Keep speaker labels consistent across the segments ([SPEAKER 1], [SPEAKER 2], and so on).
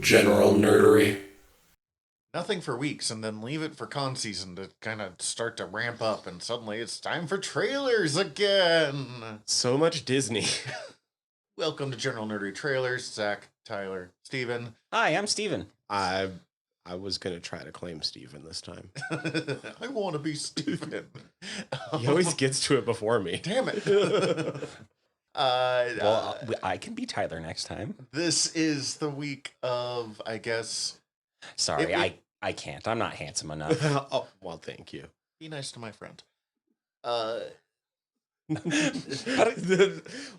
[SPEAKER 1] General nerdery.
[SPEAKER 2] Nothing for weeks, and then leave it for con season to kind of start to ramp up, and suddenly it's time for trailers again.
[SPEAKER 3] So much Disney.
[SPEAKER 2] Welcome to General Nerdery Trailers. Zach, Tyler, Steven.
[SPEAKER 4] Hi, I'm Steven.
[SPEAKER 3] I was gonna try to claim Steven this time.
[SPEAKER 2] I want to be Steven.
[SPEAKER 3] He always gets to it before me.
[SPEAKER 2] Damn it.
[SPEAKER 4] I can be Tyler next time.
[SPEAKER 2] This is the week of, I guess...
[SPEAKER 4] Sorry, I can't. I'm not handsome enough.
[SPEAKER 3] Oh, well, thank you.
[SPEAKER 2] Be nice to my friend.
[SPEAKER 4] I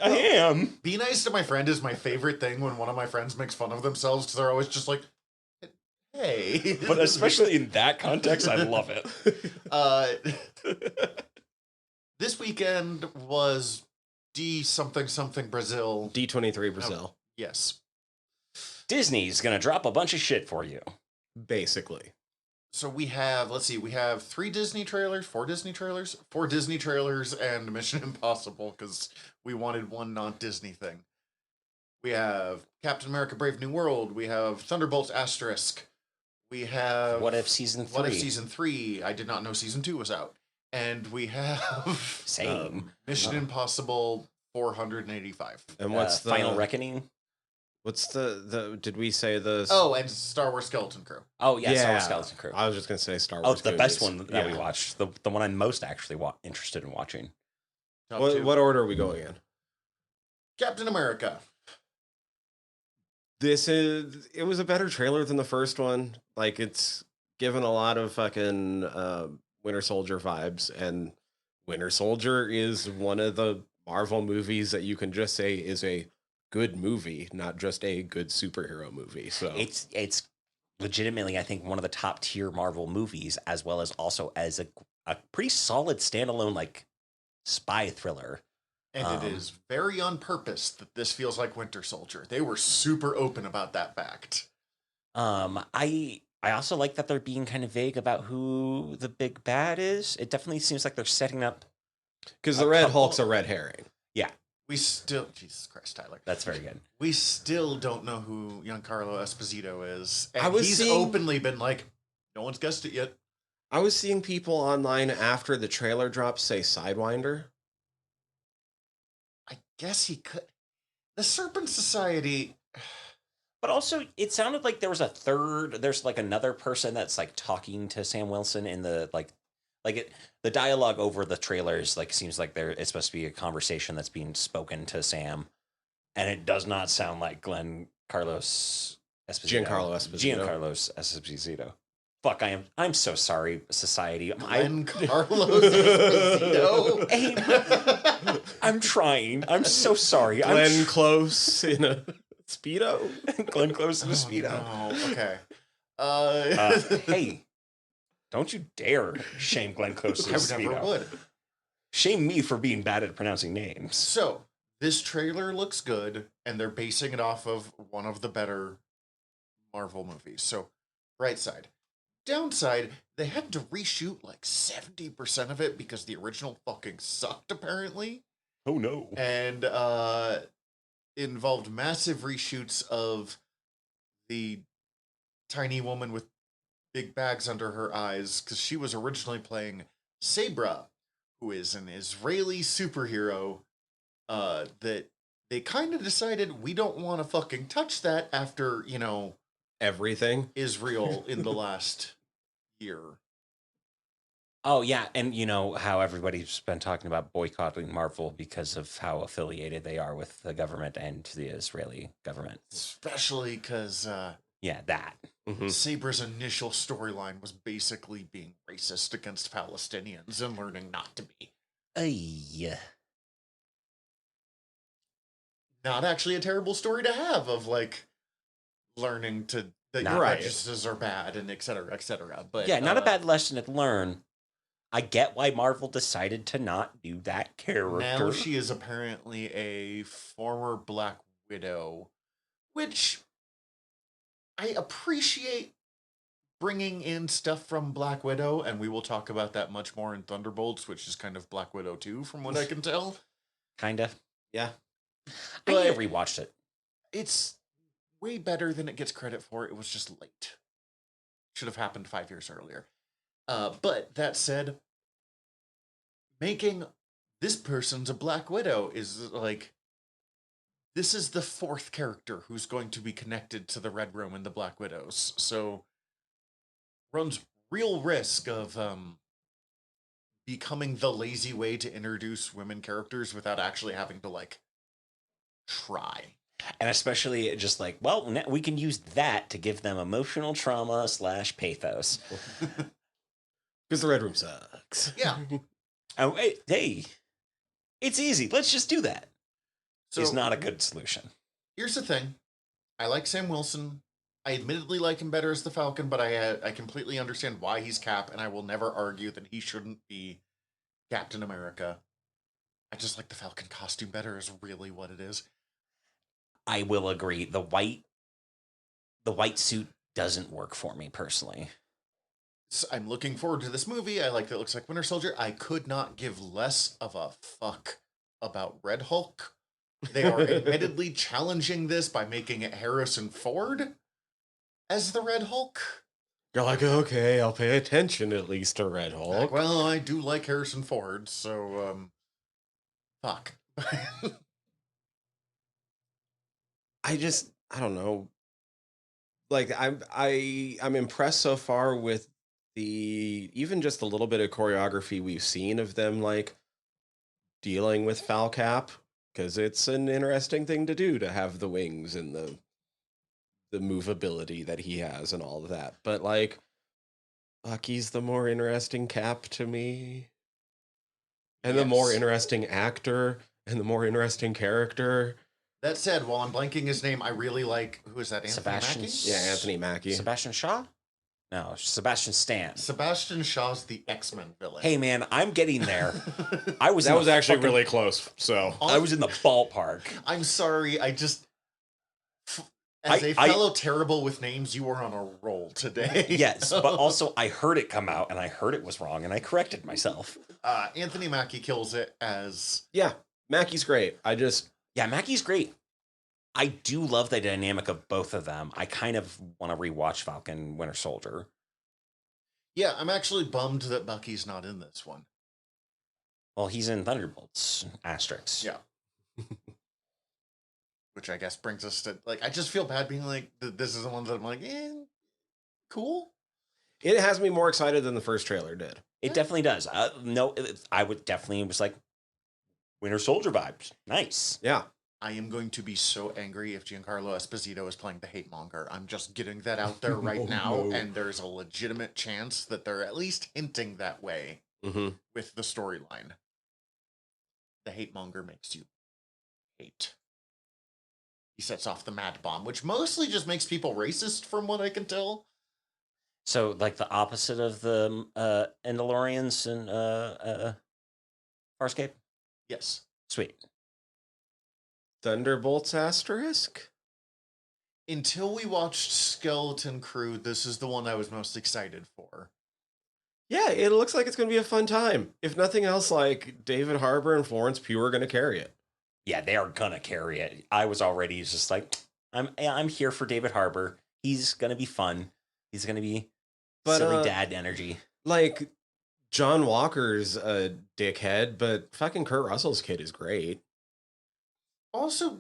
[SPEAKER 4] am.
[SPEAKER 2] Be nice to my friend is my favorite thing when one of my friends makes fun of themselves because they're always just like, hey.
[SPEAKER 4] But especially in that context, I love it.
[SPEAKER 2] This weekend was D something something Brazil.
[SPEAKER 3] D23 Brazil.
[SPEAKER 2] Yes.
[SPEAKER 4] Disney's gonna drop a bunch of shit for you.
[SPEAKER 3] Basically.
[SPEAKER 2] So we have, let's see, we have four Disney trailers, and Mission Impossible, because we wanted one non-Disney thing. We have Captain America Brave New World, we have Thunderbolts Asterisk, we have...
[SPEAKER 4] What If Season
[SPEAKER 2] 3? I did not know Season 2 was out. And we have...
[SPEAKER 4] Same.
[SPEAKER 2] Mission Impossible 485.
[SPEAKER 3] And what's the...
[SPEAKER 4] Final Reckoning?
[SPEAKER 3] What's the did we say the...
[SPEAKER 2] Oh, and Star Wars Skeleton Crew.
[SPEAKER 4] Oh, yeah, Star Wars Skeleton Crew.
[SPEAKER 3] I was just going to say Star
[SPEAKER 4] Oh,
[SPEAKER 3] Wars.
[SPEAKER 4] it's the best one that we
[SPEAKER 3] Yeah.
[SPEAKER 4] watched. The one I'm most actually interested in watching.
[SPEAKER 3] What order are we going in?
[SPEAKER 2] Captain America.
[SPEAKER 3] It was a better trailer than the first one. Like, it's given a lot of fucking Winter Soldier vibes, and Winter Soldier is one of the Marvel movies that you can just say is a good movie, not just a good superhero movie. So
[SPEAKER 4] It's legitimately, I think, one of the top tier Marvel movies, as well as also as a pretty solid standalone like spy thriller.
[SPEAKER 2] And it is very on purpose that this feels like Winter Soldier. They were super open about that fact.
[SPEAKER 4] I also like that they're being kind of vague about who the big bad is. It definitely seems like they're setting up,
[SPEAKER 3] because the Red Hulk's a red herring.
[SPEAKER 4] yeah,
[SPEAKER 2] We still... Jesus Christ, Tyler.
[SPEAKER 4] that's very good.
[SPEAKER 2] We still don't know who Giancarlo Esposito is. And
[SPEAKER 3] was
[SPEAKER 2] he's
[SPEAKER 3] seeing-
[SPEAKER 2] openly been like, no one's guessed it yet.
[SPEAKER 3] I was seeing people online after the trailer dropped say Sidewinder.
[SPEAKER 2] I guess he could... The Serpent Society...
[SPEAKER 4] But also, it sounded like there was there's like another person that's like talking to Sam Wilson in the the dialogue over the trailers like seems like it's supposed to be a conversation that's being spoken to Sam, and it does not sound like Giancarlo Esposito. Giancarlo Esposito. Fuck, I'm so sorry, society.
[SPEAKER 2] Giancarlo Esposito.
[SPEAKER 4] Hey, I'm trying. I'm so sorry.
[SPEAKER 3] Glenn Close in a Speedo?
[SPEAKER 4] Glenn Close in a Speedo.
[SPEAKER 2] No, okay.
[SPEAKER 4] Hey, don't you dare shame Glenn Close in a
[SPEAKER 2] I
[SPEAKER 4] Speedo.
[SPEAKER 2] never would.
[SPEAKER 4] Shame me for being bad at pronouncing names.
[SPEAKER 2] So, this trailer looks good, and they're basing it off of one of the better Marvel movies. So, right side. Downside, they had to reshoot like 70% of it because the original fucking sucked, apparently.
[SPEAKER 4] Oh no.
[SPEAKER 2] And involved massive reshoots of the tiny woman with big bags under her eyes, because she was originally playing Sabra, who is an Israeli superhero that they kind of decided we don't want to fucking touch that after,
[SPEAKER 3] Everything.
[SPEAKER 2] Israel in the last year.
[SPEAKER 4] Oh yeah, and you know how everybody's been talking about boycotting Marvel because of how affiliated they are with the government and the Israeli government.
[SPEAKER 2] Especially because
[SPEAKER 4] Yeah, that.
[SPEAKER 2] Sabra's initial storyline was basically being racist against Palestinians and learning not to be.
[SPEAKER 4] Yeah.
[SPEAKER 2] Not actually a terrible story to have of like learning that
[SPEAKER 4] Not
[SPEAKER 2] your
[SPEAKER 3] right.
[SPEAKER 2] prejudices are bad and et cetera, et cetera. But
[SPEAKER 4] Yeah, not a bad lesson to learn. I get why Marvel decided to not do that character.
[SPEAKER 2] Now she is apparently a former Black Widow, which I appreciate bringing in stuff from Black Widow, and we will talk about that much more in Thunderbolts, which is kind of Black Widow 2, from what I can tell.
[SPEAKER 4] Kinda.
[SPEAKER 3] Yeah.
[SPEAKER 4] I need to
[SPEAKER 2] But-
[SPEAKER 4] rewatch it.
[SPEAKER 2] It's way better than it gets credit for. It was just late. Should have happened 5 years earlier. But that said, making this person's a Black Widow is like, this is the fourth character who's going to be connected to the Red Room and the Black Widows. So runs real risk of becoming the lazy way to introduce women characters without actually having to like try.
[SPEAKER 4] And especially just like, well, we can use that to give them emotional trauma / pathos.
[SPEAKER 3] Because the Red Room sucks.
[SPEAKER 2] Yeah.
[SPEAKER 4] Oh, hey, it's easy. Let's just do that.
[SPEAKER 2] So
[SPEAKER 4] It's not a good solution.
[SPEAKER 2] here's the thing. I like Sam Wilson. I admittedly like him better as the Falcon, but I completely understand why he's Cap, and I will never argue that he shouldn't be Captain America. I just like the Falcon costume better is really what it is.
[SPEAKER 4] I will agree. The white suit doesn't work for me personally.
[SPEAKER 2] So I'm looking forward to this movie. I like that it looks like Winter Soldier. I could not give less of a fuck about Red Hulk. They are admittedly challenging this by making it Harrison Ford as the Red Hulk.
[SPEAKER 3] You're like, okay, I'll pay attention at least to Red
[SPEAKER 2] Like,
[SPEAKER 3] Hulk.
[SPEAKER 2] well, I do like Harrison Ford, so fuck.
[SPEAKER 3] I don't know. Like I'm impressed so far with even just a little bit of choreography we've seen of them like dealing with Falcap, because it's an interesting thing to do to have the wings and the movability that he has and all of that. But like Bucky's the more interesting Cap to me. And the more
[SPEAKER 2] Yes.
[SPEAKER 3] interesting actor and the more interesting character.
[SPEAKER 2] That said, while I'm blanking his name, I really like, who is that? Anthony
[SPEAKER 4] Sebastian
[SPEAKER 2] Mackie?
[SPEAKER 3] Yeah, Anthony Mackie.
[SPEAKER 4] Sebastian Shaw? No, Sebastian Stan.
[SPEAKER 2] Sebastian Shaw's the X-Men villain.
[SPEAKER 4] Hey man, I'm getting there.
[SPEAKER 3] That
[SPEAKER 4] I
[SPEAKER 3] was
[SPEAKER 4] in the
[SPEAKER 3] actually
[SPEAKER 4] fucking-
[SPEAKER 3] really close. So
[SPEAKER 4] I was in the ballpark.
[SPEAKER 2] I'm sorry, as a
[SPEAKER 4] I-
[SPEAKER 2] fellow terrible with names, you are on a roll today.
[SPEAKER 4] Yes, but also I heard it come out and I heard it was wrong and I corrected myself.
[SPEAKER 2] Anthony Mackie kills it as
[SPEAKER 3] yeah, Mackie's great.
[SPEAKER 4] Yeah, Mackie's great. I do love the dynamic of both of them. I kind of want to rewatch Falcon Winter Soldier.
[SPEAKER 2] yeah. I'm actually bummed that Bucky's not in this one.
[SPEAKER 4] Well, he's in Thunderbolts asterisks.
[SPEAKER 2] Yeah. Which I guess brings us to like, I just feel bad being like, this is the one that I'm like, cool.
[SPEAKER 3] It has me more excited than the first trailer did.
[SPEAKER 4] It definitely does. No, I would definitely was like Winter Soldier vibes. Nice.
[SPEAKER 3] Yeah.
[SPEAKER 2] I am going to be so angry if Giancarlo Esposito is playing the hate monger. I'm just getting that out there right now,
[SPEAKER 3] No.
[SPEAKER 2] and there's a legitimate chance that they're at least hinting that way
[SPEAKER 3] Mm-hmm.
[SPEAKER 2] with the storyline. The hate monger makes you hate. He sets off the mad bomb, which mostly just makes people racist, from what I can tell.
[SPEAKER 4] So, like the opposite of the Mandalorians and Farscape?
[SPEAKER 2] Yes.
[SPEAKER 4] Sweet.
[SPEAKER 3] Thunderbolts asterisk?
[SPEAKER 2] Until we watched Skeleton Crew, this is the one I was most excited for.
[SPEAKER 3] Yeah, it looks like it's going to be a fun time. If nothing else, like David Harbour and Florence Pugh are going to carry it.
[SPEAKER 4] Yeah, they are gonna carry it. I was already just like, I'm here for David Harbour. He's gonna be fun. He's gonna be silly dad energy.
[SPEAKER 3] Like, John Walker's a dickhead, but fucking Kurt Russell's kid is great.
[SPEAKER 2] Also,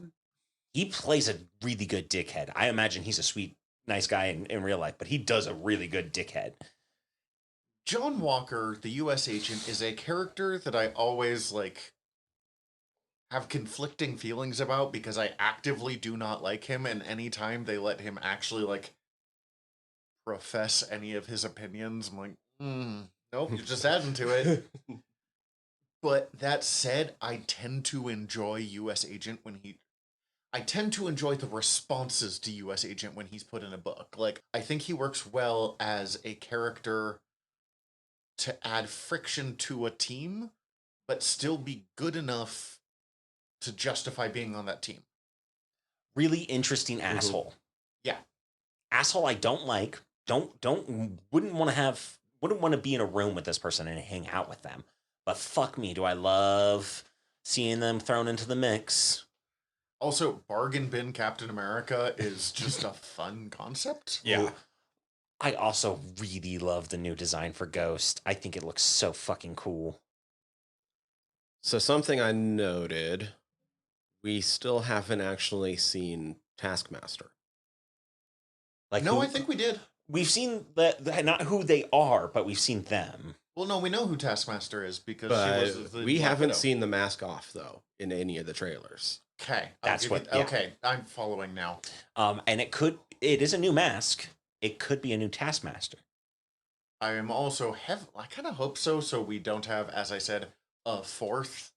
[SPEAKER 4] He plays a really good dickhead. I imagine he's a sweet, nice guy in real life, but he does a really good dickhead.
[SPEAKER 2] John Walker, the U.S. agent, is a character that I always, like, have conflicting feelings about because I actively do not like him, and anytime they let him actually, like, profess any of his opinions, I'm like, nope, you're just adding to it. But that said, I tend to enjoy U.S. Agent I tend to enjoy the responses to U.S. Agent when he's put in a book. Like, I think he works well as a character to add friction to a team, but still be good enough to justify being on that team.
[SPEAKER 4] Really interesting asshole.
[SPEAKER 2] Yeah.
[SPEAKER 4] Asshole I don't like. Wouldn't want to be in a room with this person and hang out with them. But fuck me, do I love seeing them thrown into the mix.
[SPEAKER 2] Also, bargain bin Captain America is just a fun concept.
[SPEAKER 3] Yeah.
[SPEAKER 4] I also really love the new design for Ghost. I think it looks so fucking cool.
[SPEAKER 3] So something I noted, we still haven't actually seen Taskmaster.
[SPEAKER 4] Like
[SPEAKER 2] No,
[SPEAKER 4] who,
[SPEAKER 2] I think we did.
[SPEAKER 4] we've seen not who they are, but we've seen them.
[SPEAKER 2] Well, no, we know who Taskmaster is because
[SPEAKER 3] But
[SPEAKER 2] she was the
[SPEAKER 3] we
[SPEAKER 2] Black
[SPEAKER 3] haven't
[SPEAKER 2] Widow.
[SPEAKER 3] seen the mask off, though, in any of the trailers.
[SPEAKER 2] Okay,
[SPEAKER 4] That's what- yeah.
[SPEAKER 2] Okay, I'm following now.
[SPEAKER 4] And it is a new mask. It could be a new Taskmaster.
[SPEAKER 2] I am also I kind of hope so. So we don't have, as I said, a fourth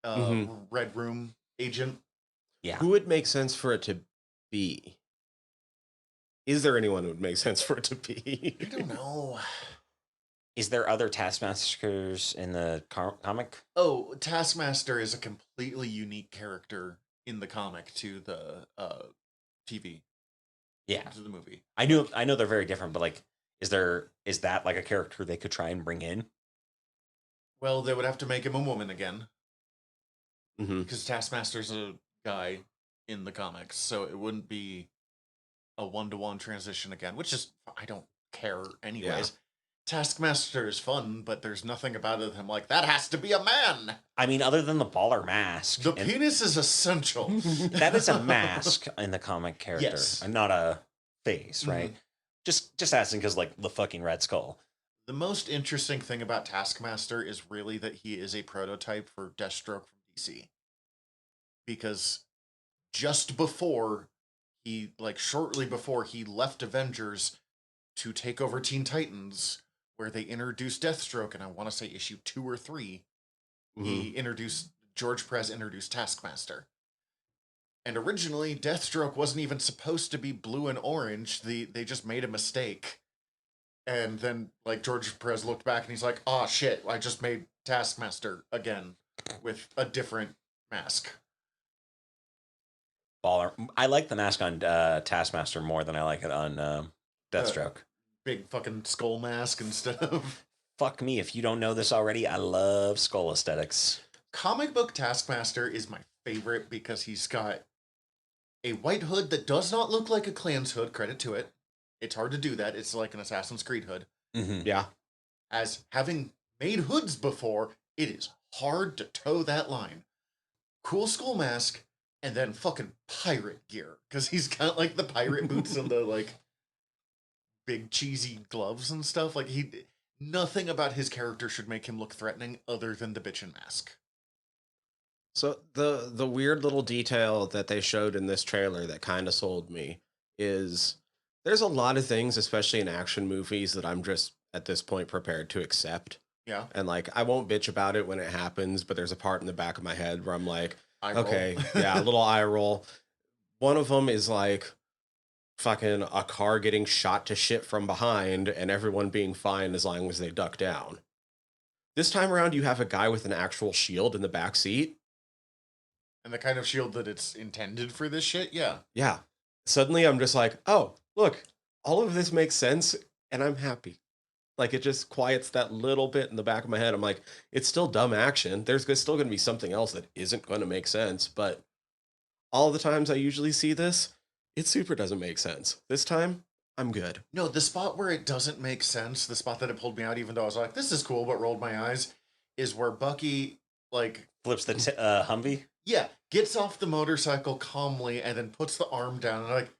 [SPEAKER 2] Red Room agent.
[SPEAKER 4] Yeah.
[SPEAKER 3] Who would make sense for it to be? Is there anyone who would make sense for it to be?
[SPEAKER 2] I don't know.
[SPEAKER 4] Is there other Taskmasters in the comic?
[SPEAKER 2] Oh, Taskmaster is a completely unique character in the comic to the TV,
[SPEAKER 4] Yeah.
[SPEAKER 2] to the movie.
[SPEAKER 4] I know they're very different, but like, is that like a character they could try and bring in?
[SPEAKER 2] Well, they would have to make him a woman again
[SPEAKER 3] Mm-hmm.
[SPEAKER 2] because Taskmaster's a guy in the comics, so it wouldn't be a 1-to-1 transition again, which is I don't care anyways. Taskmaster is fun, but there's nothing about it I'm like, that has to be a man.
[SPEAKER 4] I mean, other than the baller mask,
[SPEAKER 2] The
[SPEAKER 4] and
[SPEAKER 2] penis is essential.
[SPEAKER 4] that is a mask in the comic character,
[SPEAKER 2] Yes.
[SPEAKER 4] and not a face, right? Just asking because like the fucking Red Skull.
[SPEAKER 2] The most interesting thing about Taskmaster is really that he is a prototype for Deathstroke from DC. Because just before shortly before he left Avengers to take over Teen Titans, where they introduced Deathstroke, and I want to say issue 2 or 3, George Perez introduced Taskmaster. And originally, Deathstroke wasn't even supposed to be blue and orange. They just made a mistake. And then, like, George Perez looked back and he's like, oh shit, I just made Taskmaster again with a different mask.
[SPEAKER 4] Baller. I like the mask on Taskmaster more than I like it on Deathstroke.
[SPEAKER 2] Big fucking skull mask instead of...
[SPEAKER 4] Fuck me if you don't know this already. I love skull aesthetics.
[SPEAKER 2] Comic book Taskmaster is my favorite because he's got a white hood that does not look like a Klan's hood, credit to it. It's hard to do that. It's like an Assassin's Creed hood.
[SPEAKER 4] Mm-hmm.
[SPEAKER 3] Yeah.
[SPEAKER 2] As having made hoods before, it is hard to toe that line. Cool skull mask, and then fucking pirate gear. Because he's got, like, the pirate boots and the, like, big cheesy gloves and stuff. Like, nothing about his character should make him look threatening other than the bitchin' mask.
[SPEAKER 3] So the weird little detail that they showed in this trailer that kind of sold me is there's a lot of things, especially in action movies, that I'm just at this point prepared to accept.
[SPEAKER 2] Yeah.
[SPEAKER 3] And like I won't bitch about it when it happens, but there's a part in the back of my head where I'm like,
[SPEAKER 2] Eye roll.
[SPEAKER 3] okay, yeah, a little eye roll. One of them is like fucking a car getting shot to shit from behind and everyone being fine as long as they duck down. This time around, you have a guy with an actual shield in the back seat.
[SPEAKER 2] And the kind of shield that it's intended for this shit, yeah.
[SPEAKER 3] Yeah. Suddenly I'm just like, oh, look, all of this makes sense and I'm happy. Like it just quiets that little bit in the back of my head. I'm like, it's still dumb action. There's still going to be something else that isn't going to make sense. But all the times I usually see this, it super doesn't make sense. This time, I'm good.
[SPEAKER 2] No, the spot where it doesn't make sense, the spot that it pulled me out, even though I was like, this is cool, but rolled my eyes, is where Bucky, like...
[SPEAKER 4] Flips the Humvee?
[SPEAKER 2] Yeah, gets off the motorcycle calmly and then puts the arm down. And like,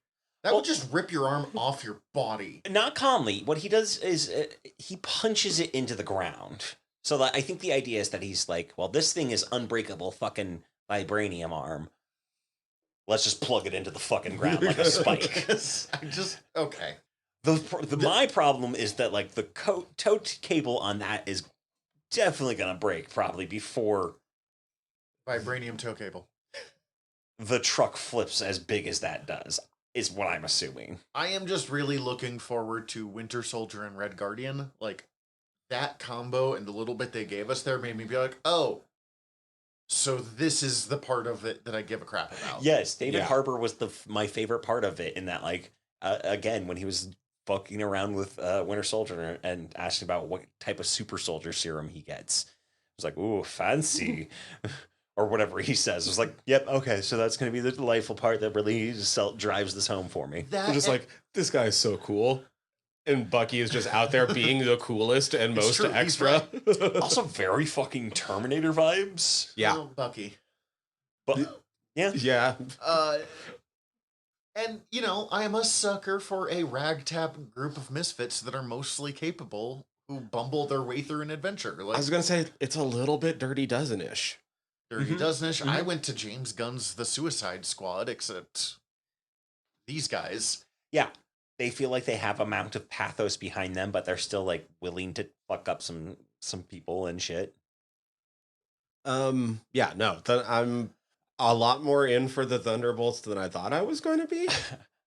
[SPEAKER 2] that would just rip your arm off your body.
[SPEAKER 4] Not calmly. What he does is he punches it into the ground. So like, I think the idea is that he's like, well, this thing is unbreakable fucking vibranium arm. Let's just plug it into the fucking ground like a spike.
[SPEAKER 2] Okay.
[SPEAKER 4] My problem is that like the tote cable on that is definitely going to break probably before
[SPEAKER 2] Vibranium tow cable.
[SPEAKER 4] the truck flips as big as that does, is what I'm assuming.
[SPEAKER 2] I am just really looking forward to Winter Soldier and Red Guardian. Like, that combo and the little bit they gave us there made me be like, oh, so this is the part of it that I give a crap about.
[SPEAKER 4] Yes, David Harbour was my favorite part of it in that, like, again, when he was fucking around with Winter Soldier and asking about what type of super soldier serum he gets. It was like, ooh, fancy. or whatever he says. It's like, yep, okay, so that's going to be the delightful part that really drives this home for me.
[SPEAKER 3] I'm just like, this guy is so cool. And Bucky is just out there being the coolest and
[SPEAKER 2] It's
[SPEAKER 3] most
[SPEAKER 2] true, he's
[SPEAKER 3] extra.
[SPEAKER 4] Also, very fucking Terminator vibes.
[SPEAKER 3] Yeah.
[SPEAKER 2] Little Bucky.
[SPEAKER 4] But yeah,
[SPEAKER 3] Yeah.
[SPEAKER 2] And, you know, I am a sucker for a ragtag group of misfits that are mostly capable who bumble their way through an adventure.
[SPEAKER 3] I
[SPEAKER 2] Like
[SPEAKER 3] was going to say, it's a little bit Dirty Dozen-ish.
[SPEAKER 2] Dirty
[SPEAKER 4] Mhm.
[SPEAKER 2] Dozen-ish. I
[SPEAKER 4] Mhm.
[SPEAKER 2] went to James Gunn's The Suicide Squad, except these guys.
[SPEAKER 4] yeah. They feel like they have amount of pathos behind them, but they're still like willing to fuck up some people and shit.
[SPEAKER 3] Yeah, no, I'm a lot more in for the Thunderbolts than I thought I was going to be.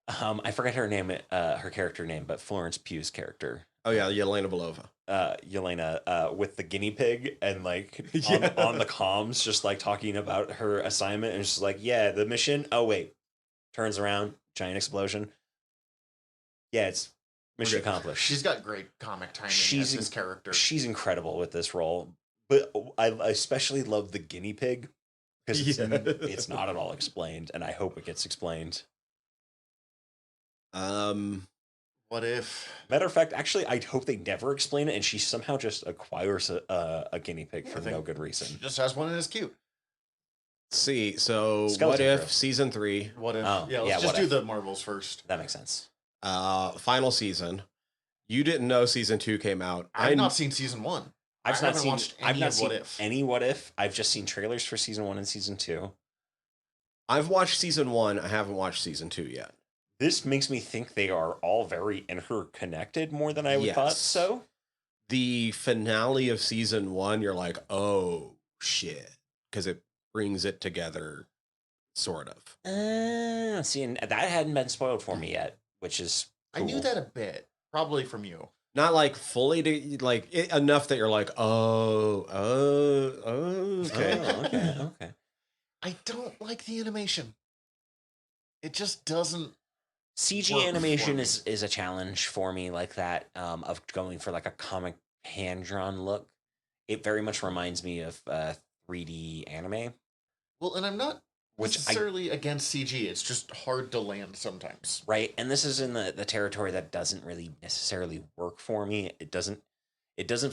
[SPEAKER 4] I forget her name, her character name, but Florence Pugh's character,
[SPEAKER 3] Oh yeah, Yelena Belova.
[SPEAKER 4] Yelena, with the guinea pig and like
[SPEAKER 3] Yeah.
[SPEAKER 4] on the comms, just like talking about her assignment and just like, yeah, the mission. Oh wait, turns around, giant explosion. Yeah, it's mission
[SPEAKER 2] Okay.
[SPEAKER 4] accomplished.
[SPEAKER 2] She's got great comic timing
[SPEAKER 4] She's
[SPEAKER 2] as this character.
[SPEAKER 4] She's incredible with this role, but I especially love the guinea pig because it's not at all explained, and I hope it gets explained.
[SPEAKER 2] What if?
[SPEAKER 4] Matter of fact, actually, I hope they never explain it, and she somehow just acquires a guinea pig for
[SPEAKER 2] I think
[SPEAKER 4] no good
[SPEAKER 2] She
[SPEAKER 4] reason.
[SPEAKER 2] just has one and is cute.
[SPEAKER 3] See, so
[SPEAKER 4] Skeleton
[SPEAKER 3] what if
[SPEAKER 4] Crew.
[SPEAKER 3] season 3,
[SPEAKER 2] What if?
[SPEAKER 4] Oh,
[SPEAKER 2] yeah, let's
[SPEAKER 4] yeah,
[SPEAKER 2] just
[SPEAKER 4] what
[SPEAKER 2] do
[SPEAKER 4] if?
[SPEAKER 2] the Marvels first.
[SPEAKER 4] That makes sense.
[SPEAKER 3] final season? You didn't know season 2 came out.
[SPEAKER 2] I've not seen season 1.
[SPEAKER 4] I've
[SPEAKER 2] I
[SPEAKER 4] not
[SPEAKER 2] haven't
[SPEAKER 4] seen.
[SPEAKER 2] watched
[SPEAKER 4] I've
[SPEAKER 2] any
[SPEAKER 4] not
[SPEAKER 2] of
[SPEAKER 4] seen
[SPEAKER 2] What If.
[SPEAKER 4] any What If. I've just seen trailers for season 1 and season 2.
[SPEAKER 3] I've watched season 1. I haven't watched season 2 yet.
[SPEAKER 4] This makes me think they are all very interconnected more than I would thought.
[SPEAKER 3] Yes.
[SPEAKER 4] So
[SPEAKER 3] The finale of season 1, you're like, oh shit, because it brings it together, sort of.
[SPEAKER 4] see, and that hadn't been spoiled for me yet, which is
[SPEAKER 2] I knew
[SPEAKER 4] cool.
[SPEAKER 2] that a bit, probably from you.
[SPEAKER 3] Not like fully enough that you're like, okay.
[SPEAKER 4] Oh, okay.
[SPEAKER 2] I don't like the animation. It just doesn't.
[SPEAKER 4] CG
[SPEAKER 2] work for
[SPEAKER 4] animation
[SPEAKER 2] me.
[SPEAKER 4] is a challenge for me, like that, of going for like a comic hand drawn look. It very much reminds me of 3D anime,
[SPEAKER 2] Well, and I'm not
[SPEAKER 4] which I
[SPEAKER 2] necessarily against CG. It's just hard to land sometimes.
[SPEAKER 4] right, and this is in the territory that doesn't really necessarily work for me. It doesn't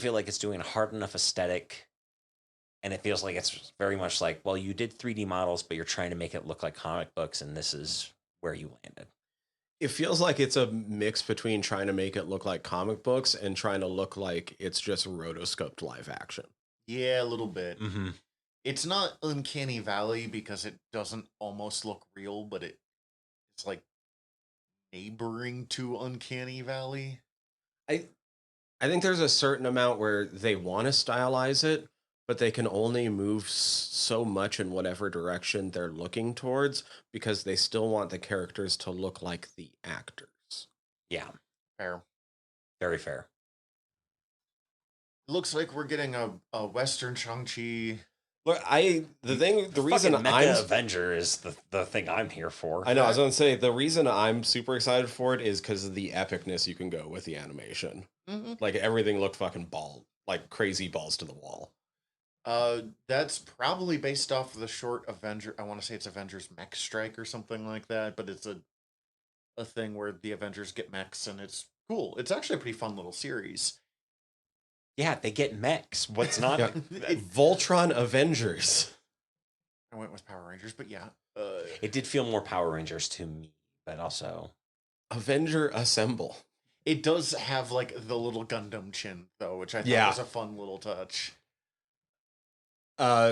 [SPEAKER 4] feel like it's doing a hard enough aesthetic, and it feels like it's very much like, well, you did 3D models, but you're trying to make it look like comic books, and this is where you landed.
[SPEAKER 3] It feels like it's a mix between trying to make it look like comic books and trying to look like it's just rotoscoped live action.
[SPEAKER 2] Yeah, a little bit.
[SPEAKER 4] Mm-hmm.
[SPEAKER 2] It's not Uncanny Valley because it doesn't almost look real, but it's like neighboring to Uncanny Valley.
[SPEAKER 3] I think there's a certain amount where they want to stylize it, but they can only move so much in whatever direction they're looking towards because they still want the characters to look like the actors.
[SPEAKER 4] Yeah,
[SPEAKER 2] Fair.
[SPEAKER 4] very fair.
[SPEAKER 2] Looks like we're getting a Western Shang-Chi.
[SPEAKER 3] Look, the reason
[SPEAKER 4] Fucking Mecha
[SPEAKER 3] I'm
[SPEAKER 4] Avenger is the thing I'm here for.
[SPEAKER 3] I know, I was gonna say the reason I'm super excited for it is because of the epicness you can go with the animation.
[SPEAKER 2] Mm-hmm.
[SPEAKER 3] Like everything looked fucking like crazy balls to the wall.
[SPEAKER 2] That's probably based off of the short Avenger. I want to say it's Avengers Mech Strike or something like that, but it's a thing where the Avengers get mechs and it's cool. It's actually a pretty fun little series.
[SPEAKER 4] Yeah, they get mechs. What's not?
[SPEAKER 3] Yeah. Voltron Avengers.
[SPEAKER 2] I went with Power Rangers, but yeah.
[SPEAKER 4] It did feel more Power Rangers to me, but also
[SPEAKER 3] Avenger Assemble.
[SPEAKER 2] It does have like the little Gundam chin though, which I thought
[SPEAKER 3] Yeah.
[SPEAKER 2] was a fun little touch.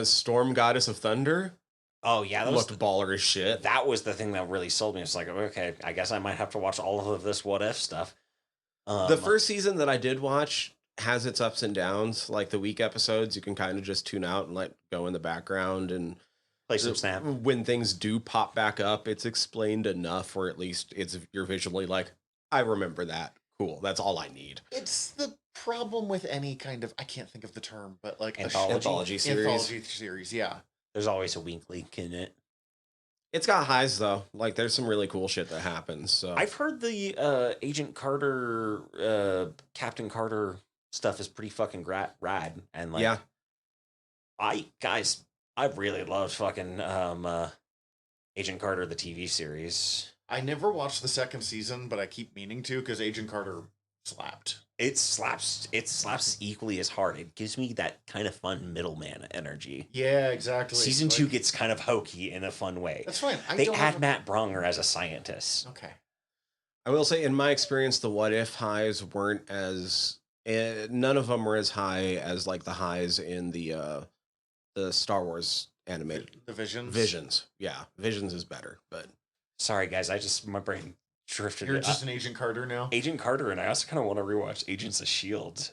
[SPEAKER 3] Storm Goddess of Thunder
[SPEAKER 4] oh yeah, that was
[SPEAKER 3] looked baller as shit.
[SPEAKER 4] that was the thing that really sold me. It's like, okay, I guess I might have to watch all of this What If stuff.
[SPEAKER 3] The first season that I did watch has its ups and downs. Like the week episodes, you can kind of just tune out and let go in the background. And
[SPEAKER 4] play some Snap.
[SPEAKER 3] when things do pop back up, it's explained enough, or at least you're visually like, I remember that. Cool. That's all I need.
[SPEAKER 2] It's the problem with any kind of, I can't think of the term, but like
[SPEAKER 3] Anthology series.
[SPEAKER 2] Anthology series, yeah.
[SPEAKER 4] There's always a weak link in it.
[SPEAKER 3] It's got highs though. Like there's some really cool shit that happens. So
[SPEAKER 4] I've heard the Agent Carter, Captain Carter stuff is pretty fucking rad, and like,
[SPEAKER 3] yeah,
[SPEAKER 4] guys, I really loved fucking Agent Carter, the TV series.
[SPEAKER 2] I never watched the second season, but I keep meaning to because Agent Carter slapped.
[SPEAKER 4] It slaps. It slaps equally as hard. It gives me that kind of fun middleman energy.
[SPEAKER 2] Yeah, exactly.
[SPEAKER 4] Season 2 gets kind of hokey in a fun way.
[SPEAKER 2] That's fine.
[SPEAKER 4] They add Matt Bronger as a scientist.
[SPEAKER 2] Okay.
[SPEAKER 3] I will say, in my experience, the what if highs weren't as none of them were as high as like the highs in the Star Wars animated
[SPEAKER 2] The Visions.
[SPEAKER 3] Visions. Yeah, Visions is better, but
[SPEAKER 4] Sorry, guys. My brain drifted.
[SPEAKER 2] You're just an Agent Carter now.
[SPEAKER 4] Agent Carter, and I also kind of want to rewatch Agents of S.H.I.E.L.D.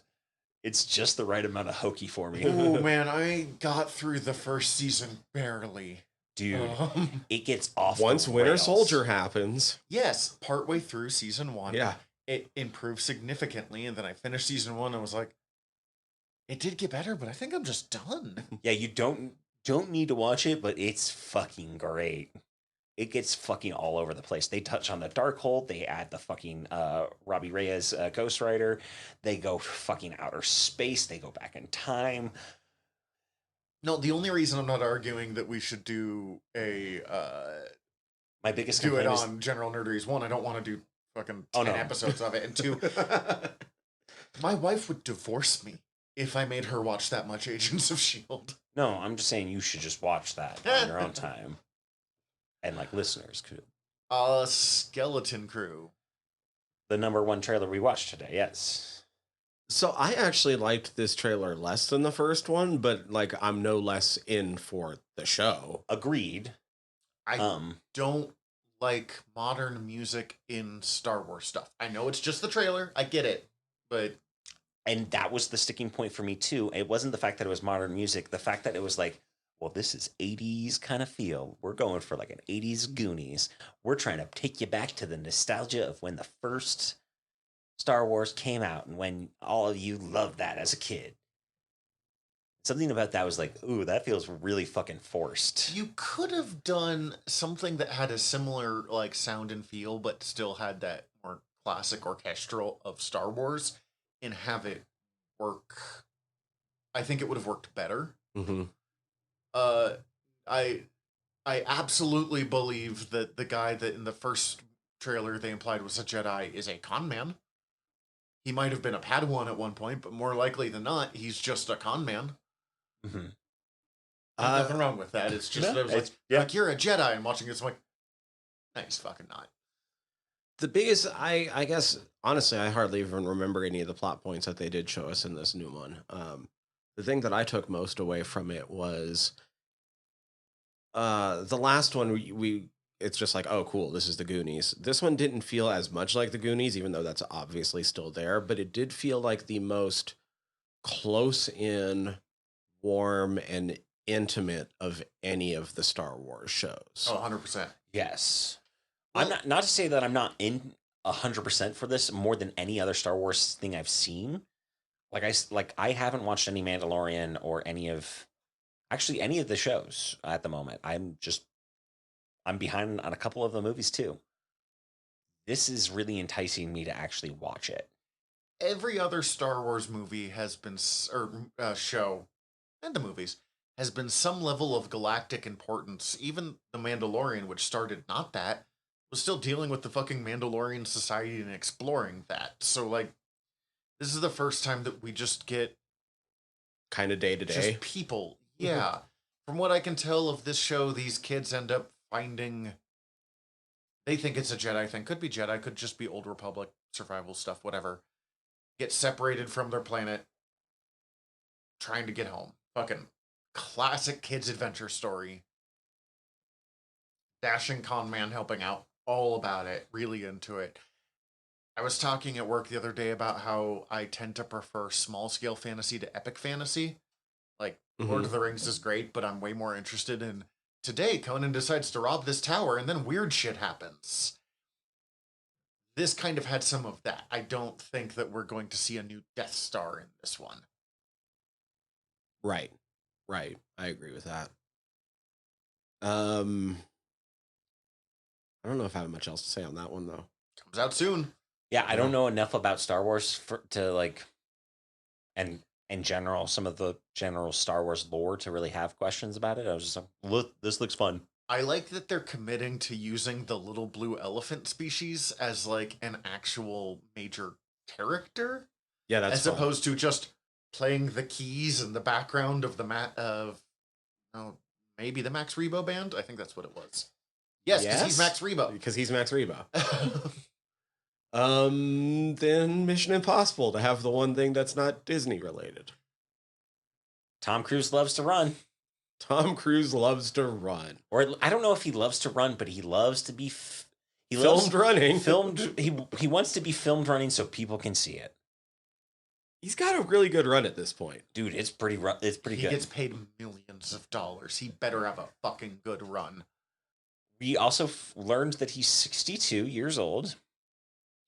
[SPEAKER 4] It's just the right amount of hokey for me.
[SPEAKER 2] Oh man, I got through the first season barely.
[SPEAKER 4] Dude, it gets off
[SPEAKER 3] once
[SPEAKER 4] the
[SPEAKER 3] Winter
[SPEAKER 4] rails.
[SPEAKER 3] Soldier happens,
[SPEAKER 2] Yes, partway through season 1,
[SPEAKER 3] yeah,
[SPEAKER 2] it improved significantly, and then I finished season 1 and was like, it did get better, but I think I'm just done.
[SPEAKER 4] Yeah, you don't need to watch it, but it's fucking great. It gets fucking all over the place. They touch on the Darkhold. They add the fucking Robbie Reyes Ghost Rider. They go fucking outer space. They go back in time.
[SPEAKER 2] No, the only reason I'm not arguing that we should do a
[SPEAKER 4] My biggest
[SPEAKER 2] do it
[SPEAKER 4] complaint is
[SPEAKER 2] on General Nerderies, 1, I don't want to do fucking 10
[SPEAKER 4] Oh, no.
[SPEAKER 2] episodes of it, and 2, my wife would divorce me if I made her watch that much Agents of S.H.I.E.L.D.
[SPEAKER 4] no. I'm just saying you should just watch that on your own time, and like listeners could.
[SPEAKER 2] Skeleton Crew.
[SPEAKER 4] The #1 trailer we watched today. Yes.
[SPEAKER 3] So I actually liked this trailer less than the first one, but like I'm no less in for the show.
[SPEAKER 4] Agreed.
[SPEAKER 2] I don't like modern music in Star Wars stuff. I know it's just the trailer. I get it. But
[SPEAKER 4] and that was the sticking point for me too. It wasn't the fact that it was modern music, the fact that it was like, well, this is 80s kind of feel. We're going for like an 80s Goonies. We're trying to take you back to the nostalgia of when the first Star Wars came out and when all of you loved that as a kid. Something about that was like, ooh, that feels really fucking forced.
[SPEAKER 2] you could have done something that had a similar like sound and feel, but still had that more classic orchestral of Star Wars and have it work. I think it would have worked better.
[SPEAKER 3] Mm-hmm.
[SPEAKER 2] I absolutely believe that the guy that in the first trailer they implied was a Jedi is a con man. He might have been a Padawan at one point, but more likely than not, he's just a con man.
[SPEAKER 4] Mm-hmm.
[SPEAKER 2] Nothing wrong with that. It's just
[SPEAKER 4] No,
[SPEAKER 2] I was like you're a Jedi, and watching this, I'm like, no, he's fucking not.
[SPEAKER 3] The biggest, I guess, honestly, I hardly even remember any of the plot points that they did show us in this new one. The thing that I took most away from it was the last one. It's just like, oh, cool, this is the Goonies. This one didn't feel as much like the Goonies, even though that's obviously still there, but it did feel like the most close in, warm, and intimate of any of the Star Wars shows.
[SPEAKER 2] Oh, 100%.
[SPEAKER 4] Yes.
[SPEAKER 2] Well,
[SPEAKER 4] I'm not to say that I'm not in 100% for this more than any other Star Wars thing I've seen. I haven't watched any Mandalorian or any of the shows at the moment. I'm behind on a couple of the movies too. This is really enticing me to actually watch it.
[SPEAKER 2] every other Star Wars movie has been, or show, and the movies, has been some level of galactic importance. Even The Mandalorian, which started not that, was still dealing with the fucking Mandalorian society and exploring that. So, like, this is the first time that we just get
[SPEAKER 3] Kind of day to day.
[SPEAKER 2] just people. Yeah. From what I can tell of this show, these kids end up finding. They think it's a Jedi thing. Could be Jedi, could just be Old Republic, survival stuff, whatever. Get separated from their planet, trying to get home. Fucking classic kids' adventure story. Dashing con man helping out. All about it. Really into it. I was talking at work the other day about how I tend to prefer small scale fantasy to epic fantasy. Like, Lord of the Rings is great, but I'm way more interested in today Conan decides to rob this tower and then weird shit happens. This kind of had some of that. I don't think that we're going to see a new Death Star in this one.
[SPEAKER 3] Right. I agree with that. I don't know if I have much else to say on that one though.
[SPEAKER 2] Comes out soon.
[SPEAKER 4] Yeah, I don't know enough about Star Wars to like, and in general, some of the general Star Wars lore to really have questions about it. I was just like, look, this looks fun.
[SPEAKER 2] I like that they're committing to using the little blue elephant species as like an actual major character,
[SPEAKER 3] Yeah, that's
[SPEAKER 2] as
[SPEAKER 3] fun.
[SPEAKER 2] opposed to just playing the keys in the background of maybe the Max Rebo band. I think that's what it was. Yes, because he's Max Rebo.
[SPEAKER 3] Because he's Max Rebo. Then Mission Impossible, to have the one thing that's not Disney related.
[SPEAKER 4] Tom Cruise loves to run.
[SPEAKER 3] Tom Cruise loves to run.
[SPEAKER 4] Or I don't know if he loves to run, but he loves to be
[SPEAKER 3] filmed running.
[SPEAKER 4] He wants to be filmed running so people can see it.
[SPEAKER 3] He's got a really good run at this point,
[SPEAKER 4] dude. It's pretty good.
[SPEAKER 2] He gets paid millions of dollars. He better have a fucking good run.
[SPEAKER 4] We also learned that he's 62 years old.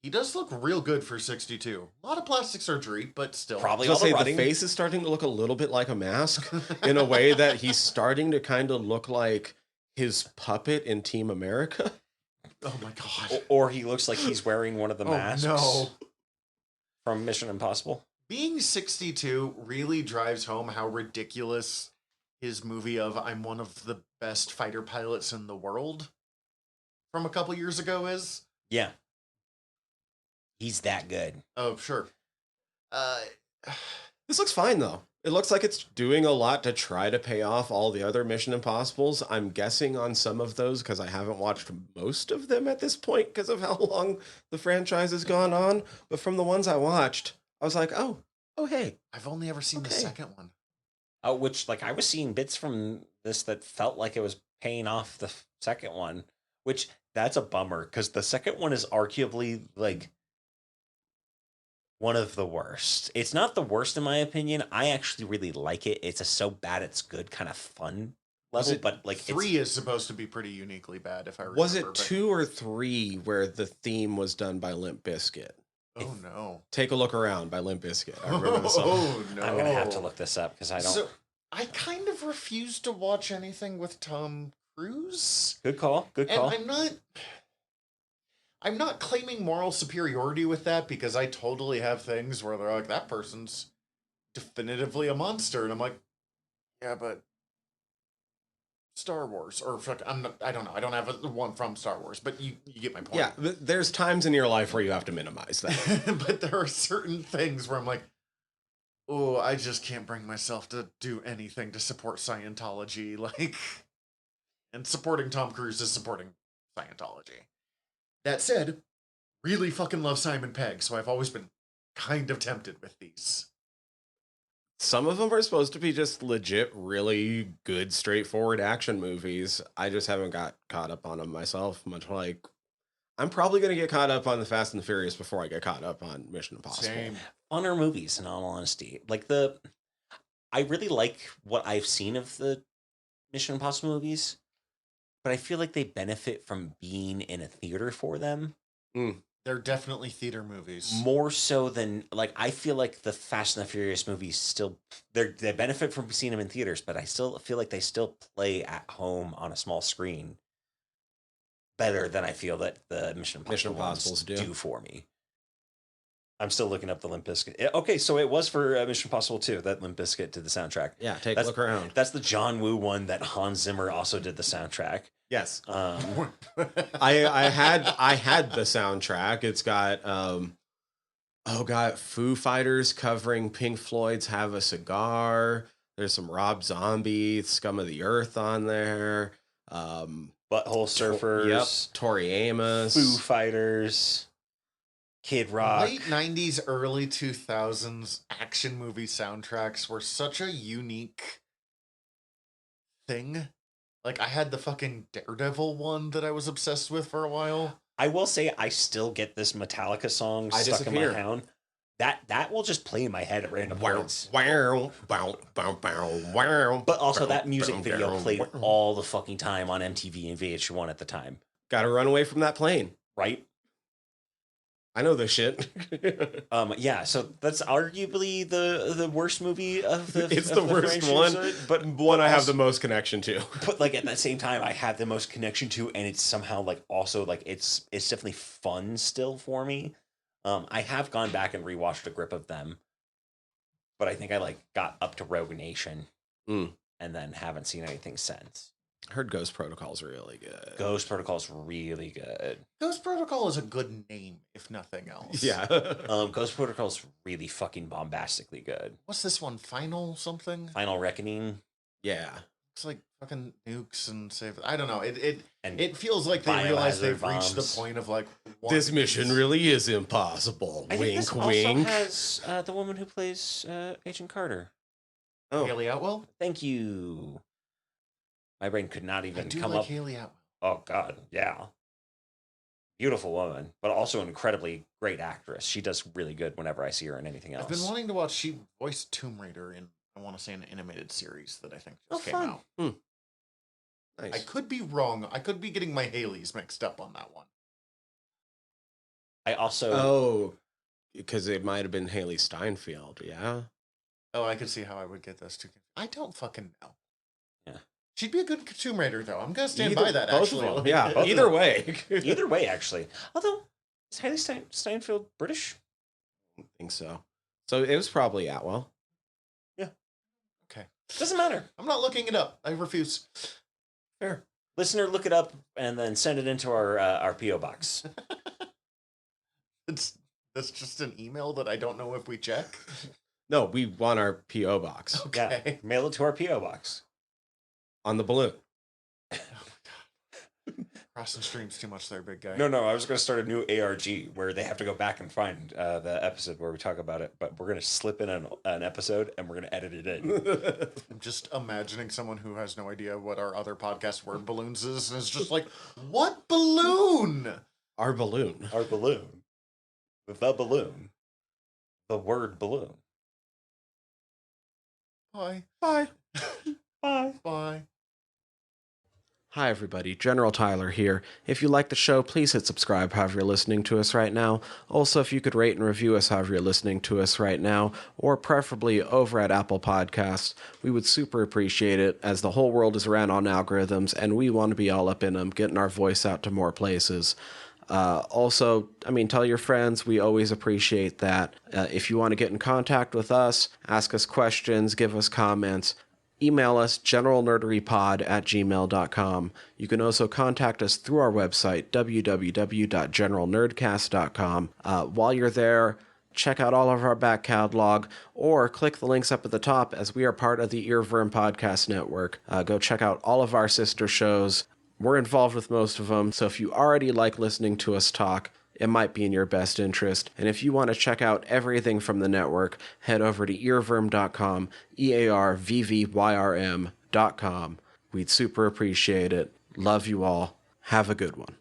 [SPEAKER 2] He does look real good for 62. A lot of plastic surgery, but still.
[SPEAKER 4] Probably
[SPEAKER 3] all the running. The face is starting to look a little bit like a mask in a way that he's starting to kind of look like his puppet in Team America.
[SPEAKER 2] Oh my god.
[SPEAKER 4] Or he looks like he's wearing one of the masks
[SPEAKER 2] no.
[SPEAKER 4] from Mission Impossible.
[SPEAKER 2] Being 62 really drives home how ridiculous his movie of I'm one of the best fighter pilots in the world from a couple years ago is.
[SPEAKER 4] Yeah. He's that good.
[SPEAKER 2] Oh, sure.
[SPEAKER 3] This looks fine, though. It looks like it's doing a lot to try to pay off all the other Mission Impossibles. I'm guessing on some of those because I haven't watched most of them at this point because of how long the franchise has gone on. But from the ones I watched, I was like, oh, hey.
[SPEAKER 2] I've only ever seen the second one.
[SPEAKER 4] Oh, which, like, I was seeing bits from this that felt like it was paying off the second one, which that's a bummer because the second one is arguably, like, one of the worst. It's not the worst in my opinion. I actually really like it. It's a so bad it's good kind of fun level, but like
[SPEAKER 2] 3 is supposed to be pretty uniquely bad if I remember.
[SPEAKER 3] Was it 2 or 3 where the theme was done by Limp Bizkit?
[SPEAKER 2] Oh no.
[SPEAKER 3] Take a Look Around by Limp Bizkit. I remember the song.
[SPEAKER 2] Oh no.
[SPEAKER 4] I'm gonna have to look this up because I don't.
[SPEAKER 2] So I kind of refuse to watch anything with Tom Cruise.
[SPEAKER 4] Good call. Good call.
[SPEAKER 2] And I'm not claiming moral superiority with that because I totally have things where they're like, that person's definitively a monster. And I'm like, yeah, but Star Wars or I don't know. I don't have one from Star Wars, but you get my point.
[SPEAKER 3] Yeah, there's times in your life where you have to minimize that.
[SPEAKER 2] But there are certain things where I'm like, oh, I just can't bring myself to do anything to support Scientology. Like, and supporting Tom Cruise is supporting Scientology. That said, really fucking love Simon Pegg, so I've always been kind of tempted with these.
[SPEAKER 3] Some of them are supposed to be just legit, really good, straightforward action movies. I just haven't got caught up on them myself, much like I'm probably going to get caught up on the Fast and the Furious before I get caught up on Mission Impossible.
[SPEAKER 2] Same.
[SPEAKER 4] Funner movies, in all honesty. Like I really like what I've seen of the Mission Impossible movies, but I feel like they benefit from being in a theater for them.
[SPEAKER 2] They're definitely theater movies.
[SPEAKER 4] More so than, like, I feel like the Fast and the Furious movies still, they benefit from seeing them in theaters, but I still feel like they still play at home on a small screen better than I feel that the Mission Impossibles do for me. I'm still looking up the Limp Bizkit. Okay, so it was for Mission Impossible 2 that Limp Bizkit did the soundtrack.
[SPEAKER 3] Yeah, take a look around.
[SPEAKER 4] That's the John Woo one that Hans Zimmer also did the soundtrack.
[SPEAKER 3] Yes. I had the soundtrack. It's got Foo Fighters covering Pink Floyd's Have a Cigar. There's some Rob Zombie, Scum of the Earth on there.
[SPEAKER 4] Butthole Surfers.
[SPEAKER 3] Tori Amos.
[SPEAKER 4] Foo Fighters. Kid Rock.
[SPEAKER 2] Late 90s, early 2000s action movie soundtracks were such a unique thing. Like, I had the fucking Daredevil one that I was obsessed with for a while.
[SPEAKER 4] I will say I still get this Metallica song stuck in my head. That will just play in my head at random points. But also that music video played all the fucking time on MTV and VH1 at the time.
[SPEAKER 3] Gotta run away from that plane.
[SPEAKER 4] Right?
[SPEAKER 3] I know this shit.
[SPEAKER 4] Yeah, so that's arguably the worst movie of the.
[SPEAKER 3] It's the worst one, but one I have the most connection to.
[SPEAKER 4] But like at the same time, I have the most connection to, and it's somehow like also like it's definitely fun still for me. I have gone back and rewatched a grip of them. but I think I like got up to Rogue Nation
[SPEAKER 3] Mm.
[SPEAKER 4] and then haven't seen anything since.
[SPEAKER 3] Heard Ghost Protocol's really good.
[SPEAKER 4] Ghost Protocol's really good.
[SPEAKER 2] Ghost Protocol is a good name, if nothing else.
[SPEAKER 3] Yeah.
[SPEAKER 4] Ghost Protocol's really fucking bombastically good.
[SPEAKER 2] What's this one? Final something?
[SPEAKER 4] Final Reckoning.
[SPEAKER 3] Yeah.
[SPEAKER 2] It's like fucking nukes and save. I don't know. It
[SPEAKER 4] And
[SPEAKER 2] feels like they realize
[SPEAKER 4] biohazard
[SPEAKER 2] they've reached the
[SPEAKER 4] bombs.
[SPEAKER 2] point of like
[SPEAKER 3] This mission really is impossible.
[SPEAKER 4] I think
[SPEAKER 3] Wink,
[SPEAKER 4] this also
[SPEAKER 3] wink.
[SPEAKER 4] has the woman who plays Agent Carter.
[SPEAKER 3] Oh,
[SPEAKER 2] Haley Atwell.
[SPEAKER 4] Thank you. My brain could not
[SPEAKER 2] I
[SPEAKER 4] even
[SPEAKER 2] do
[SPEAKER 4] come
[SPEAKER 2] like
[SPEAKER 4] up.
[SPEAKER 2] Haley Atwell.
[SPEAKER 4] Oh God, yeah. Beautiful woman, but also an incredibly great actress. She does really good whenever I see her in anything else.
[SPEAKER 2] I've been wanting to watch. She voiced Tomb Raider in, I want to say, an animated series that I think just came
[SPEAKER 4] fun.
[SPEAKER 2] out.
[SPEAKER 3] nice.
[SPEAKER 2] I could be wrong. I could be getting my Haleys mixed up on that one.
[SPEAKER 4] I also
[SPEAKER 3] Oh, because it might have been Haley Steinfeld. Yeah.
[SPEAKER 2] Oh, I could see how I would get those two. I don't fucking know.
[SPEAKER 4] Yeah.
[SPEAKER 2] She'd be a good Tomb Raider, though. I'm gonna stand
[SPEAKER 3] Either-
[SPEAKER 2] by that.
[SPEAKER 3] both
[SPEAKER 2] Actually,
[SPEAKER 3] of them.
[SPEAKER 2] Like,
[SPEAKER 3] Yeah.
[SPEAKER 4] both of
[SPEAKER 3] Either
[SPEAKER 4] them.
[SPEAKER 3] way.
[SPEAKER 4] either way, actually. Although is Haley Steinfeld British?
[SPEAKER 3] I think so. So it was probably Atwell.
[SPEAKER 2] Okay.
[SPEAKER 4] Doesn't matter.
[SPEAKER 2] I'm not looking it up. I refuse.
[SPEAKER 4] Fair. Listener, look it up and then send it into our PO box.
[SPEAKER 2] That's just an email that I don't know if we check.
[SPEAKER 3] No, we want our P.O. box
[SPEAKER 2] Okay.
[SPEAKER 4] Yeah, mail it to our PO box.
[SPEAKER 3] on the balloon.
[SPEAKER 2] Crossing streams too much there, big guy.
[SPEAKER 4] No, I was going to start a new ARG where they have to go back and find the episode where we talk about it, but we're going to slip in an episode and we're going to edit it in.
[SPEAKER 2] I'm just imagining someone who has no idea what our other podcast word balloons is, and is just like, what balloon?
[SPEAKER 3] Our balloon.
[SPEAKER 4] Our balloon. The balloon. The word balloon.
[SPEAKER 2] Bye.
[SPEAKER 3] Bye.
[SPEAKER 4] Bye.
[SPEAKER 2] Bye.
[SPEAKER 3] Hi, everybody. General Tyler here. If you like the show, please hit subscribe however you're listening to us right now. Also, if you could rate and review us however you're listening to us right now, or preferably over at Apple Podcasts, we would super appreciate it, as the whole world is ran on algorithms, and we want to be all up in them, getting our voice out to more places. Also, tell your friends. We always appreciate that. If you want to get in contact with us, ask us questions, give us comments, email us generalnerderypod@gmail.com. You can also contact us through our website, www.generalnerdcast.com. While you're there, check out all of our back catalog, or click the links up at the top, as we are part of the Earworm Podcast Network. Go check out all of our sister shows. We're involved with most of them, so if you already like listening to us talk, it might be in your best interest. And if you want to check out everything from the network, head over to earworm.com, EARVVYRM.com. We'd super appreciate it. Love you all. Have a good one.